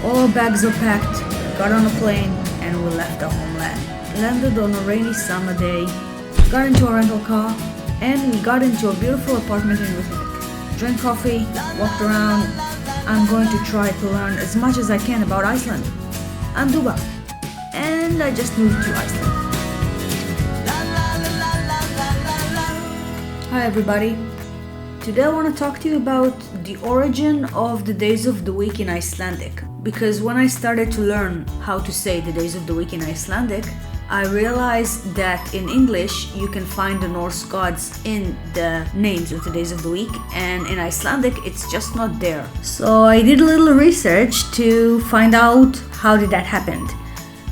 All bags are packed, got on a plane, and we left our homeland. Landed on a rainy summer day, got into a rental car, and we got into a beautiful apartment in Reykjavik. Drank coffee, walked around. I'm going to try to learn as much as I can about Iceland. I'm Duba, and I just moved to Iceland. Hi everybody. Today I want to talk to you about the origin of the days of the week in Icelandic. Because when I started to learn how to say the days of the week in Icelandic, I realized that in English you can find the Norse gods in the names of the days of the week, and in Icelandic it's just not there. So I did a little research to find out how did that happen.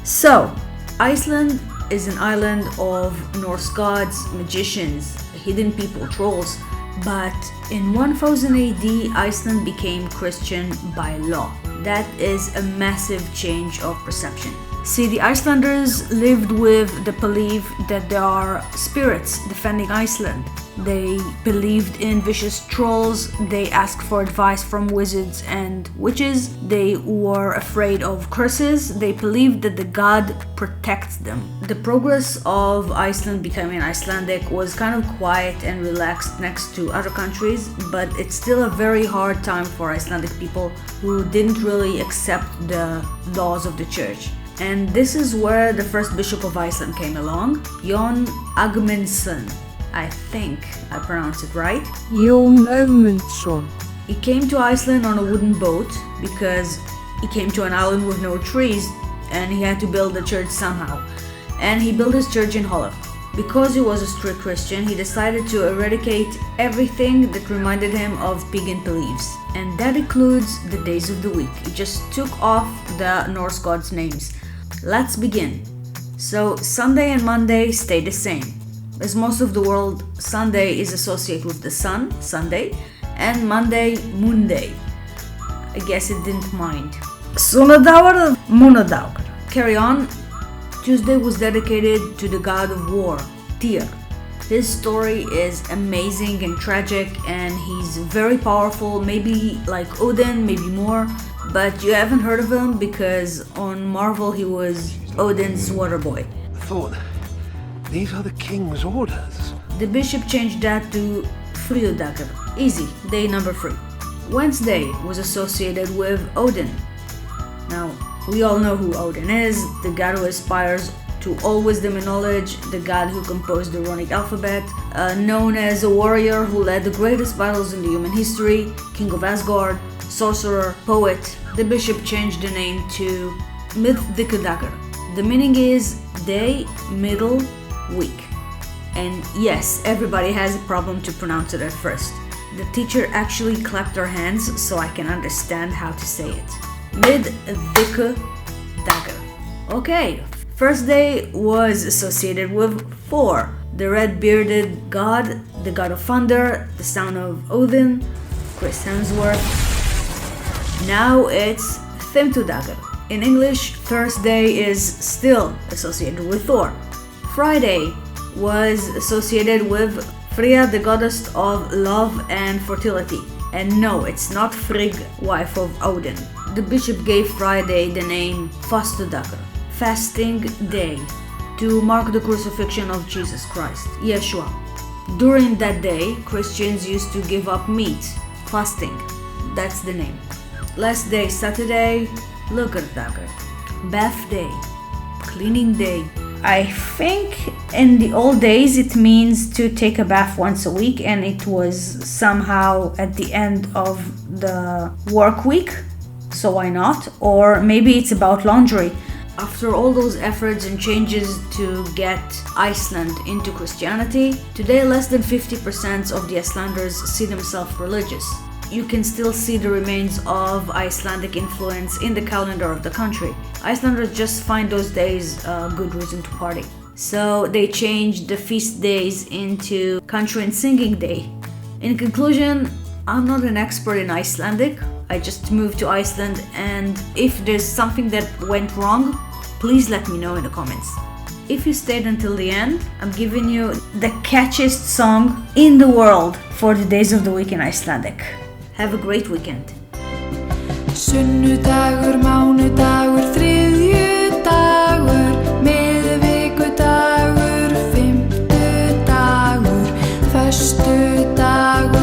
So Iceland is an island of Norse gods, magicians, hidden people, trolls. But in 1000 AD, Iceland became Christian by law. That is a massive change of perception. See, the Icelanders lived with the belief that there are spirits defending Iceland. They believed in vicious trolls, they asked for advice from wizards and witches, they were afraid of curses, they believed that the god protects them. The progress of Iceland becoming Icelandic was kind of quiet and relaxed next to other countries, but it's still a very hard time for Icelandic people who didn't really accept the laws of the church. And this is where the first bishop of Iceland came along, Jón Ögmundsson. I think I pronounced it right. Jón Ögmundsson. He came to Iceland on a wooden boat because he came to an island with no trees and he had to build a church somehow. And he built his church in Hólar. Because he was a strict Christian, he decided to eradicate everything that reminded him of pagan beliefs. And that includes the days of the week. He just took off the Norse gods' names. Let's begin. So Sunday and Monday stay the same. As most of the world, Sunday is associated with the sun, Sunday, and Monday, Moon Day. I guess it didn't mind. Sunnudagur, Mánadagr. Carry on. Tuesday was dedicated to the god of war, Thor. His story is amazing and tragic, and he's very powerful, maybe like Odin, maybe more, but you haven't heard of him because on Marvel he was Odin's water boy. I thought, these are the king's orders. The bishop changed that to Þriðjudagur. Easy, day number 3. Wednesday was associated with Odin. Now, we all know who Odin is, the god who aspires to all wisdom and knowledge, the god who composed the runic alphabet, known as a warrior who led the greatest battles in the human history, king of Asgard, sorcerer, poet. The bishop changed the name to Miðvikudagur. The meaning is day, middle, week. And yes, everybody has a problem to pronounce it at first. The teacher actually clapped her hands so I can understand how to say it. Miðvikudagur. Okay, first day was associated with Thor, the red-bearded god, the god of thunder, the son of Odin, Chris Hemsworth. Now it's Fimmtudagur. In English, Thursday is still associated with Thor. Friday was associated with Freya, the goddess of love and fertility. And no, it's not Frigg, wife of Odin. The bishop gave Friday the name Föstudagur, fasting day, to mark the crucifixion of Jesus Christ, Yeshua. During that day, Christians used to give up meat, fasting. That's the name. Last day, Saturday, Laugardagur, bath day, cleaning day. I think in the old days it means to take a bath once a week, and it was somehow at the end of the work week, so why not? Or maybe it's about laundry. After all those efforts and changes to get Iceland into Christianity, today less than 50% of the Icelanders see themselves religious. You can still see the remains of Icelandic influence in the calendar of the country. Icelanders just find those days a good reason to party. So they changed the feast days into country and singing day. In conclusion, I'm not an expert in Icelandic. I just moved to Iceland, and if there's something that went wrong, please let me know in the comments. If you stayed until the end, I'm giving you the catchiest song in the world for the days of the week in Icelandic. Have a great weekend. Sunnudagur, mánudagur, þriðjudagur, miðvikudagur, fimmtudagur, föstudagur.